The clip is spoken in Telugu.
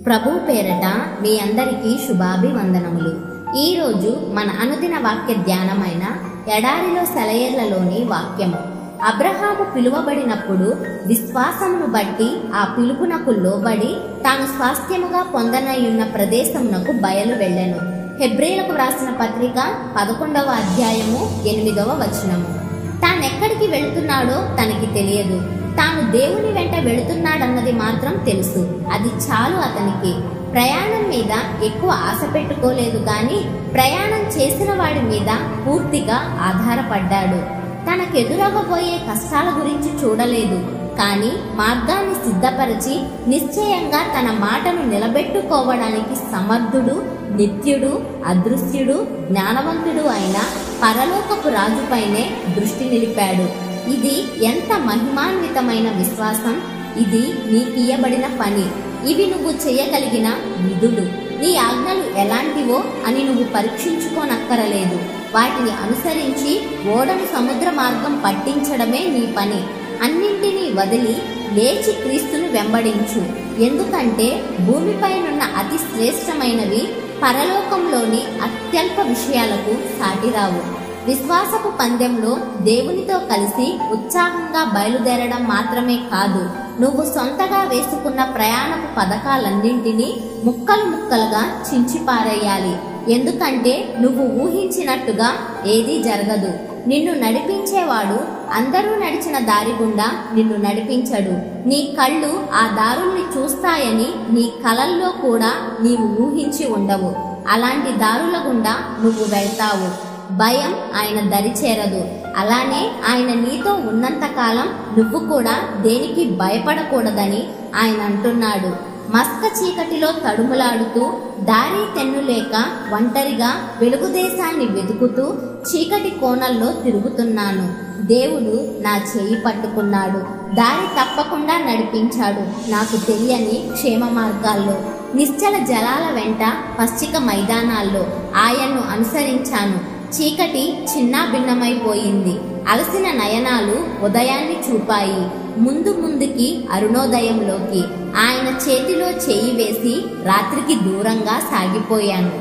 ప్రభు పేరట మీ అందరికీ శుభాభివందనములు. ఈరోజు మన అనుదిన వాక్య ధ్యానమైన ఎడారిలో సెలయేళ్లలోని వాక్యము. అబ్రహాము పిలువబడినప్పుడు విశ్వాసమును బట్టి ఆ పిలుపునకు లోబడి తాను స్వాస్థ్యముగా పొందనయున్న ప్రదేశమునకు బయలు వెళ్ళెను. హెబ్రీలకు వ్రాసిన పత్రిక 11వ అధ్యాయము 8వ వచనము. తానెక్కడికి వెళుతున్నాడో తనకి తెలియదు. తాను దేవుని వెంట వెళుతున్నాడన్నది మాత్రం తెలుసు. అది చాలు అతనికి. ప్రయాణం మీద ఎక్కువ ఆశ పెట్టుకోలేదు, కానీ ప్రయాణం చేసిన వాడి మీద పూర్తిగా ఆధారపడ్డాడు. తనకెదురవబోయే కష్టాల గురించి చూడలేదు, కానీ మార్గాన్ని సిద్ధపరిచి నిశ్చయంగా తన మాటను నిలబెట్టుకోవడానికి సమర్థుడు, నిత్యుడు, అదృశ్యుడు, జ్ఞానవంతుడు అయిన పరలోకపు రాజుపైనే దృష్టి నిలిపాడు. ఇది ఎంత మహిమాన్వితమైన విశ్వాసం! ఇది నీకియ్యబడిన పని. ఇవి నువ్వు చేయగలిగిన విధులు. నీ ఆజ్ఞలు ఎలాంటివో అని నువ్వు పరీక్షించుకోనక్కరలేదు. వాటిని అనుసరించి ఓడను సముద్ర మార్గం పట్టించడమే నీ పని. అన్నింటినీ వదిలి లేచి క్రీస్తును వెంబడించు. ఎందుకంటే భూమిపైనున్న అతి శ్రేష్టమైనవి పరలోకంలోని అత్యల్ప విషయాలకు సాటిరావు. విశ్వాసపు పందెంలో దేవునితో కలిసి ఉత్సాహంగా బయలుదేరడం మాత్రమే కాదు, నువ్వు సొంతగా వేసుకున్న ప్రయాణపు పథకాలన్నింటినీ ముక్కలు ముక్కలుగా చించిపారేయాలి. ఎందుకంటే నువ్వు ఊహించినట్టుగా ఏదీ జరగదు. నిన్ను నడిపించేవాడు అందరూ నడిచిన దారి గుండా నిన్ను నడిపించడు. నీ కళ్ళు ఆ దారుల్ని చూస్తాయని నీ కలల్లో కూడా నీవు ఊహించి ఉండవు. అలాంటి దారుల గుండా నువ్వు వెళ్తావు. భయం ఆయన దరి చేరదు. అలానే ఆయన నీతో ఉన్నంతకాలం నువ్వు కూడా దేనికి భయపడకూడదని ఆయన అంటున్నాడు. మస్క చీకటిలో తడుములాడుతూ దారి తెన్నులేక ఒంటరిగా వెలుగు దేశాన్ని వెతుకుతూ చీకటి కోణల్లో తిరుగుతున్నాను. దేవుడు నా చేయి పట్టుకున్నాడు, దారి తప్పకుండా నడిపించాడు. నాకు తెలియని క్షేమ మార్గాల్లో, నిశ్చల జలాల వెంట పచ్చిక మైదానాల్లో ఆయన్ను అనుసరించాను. చీకటి చిన్నా భిన్నమైపోయింది. అలసిన నయనాలు ఉదయాన్ని చూపాయి. ముందుకి అరుణోదయంలోకి ఆయన చేతిలో చేయి వేసి రాత్రికి దూరంగా సాగిపోయాను.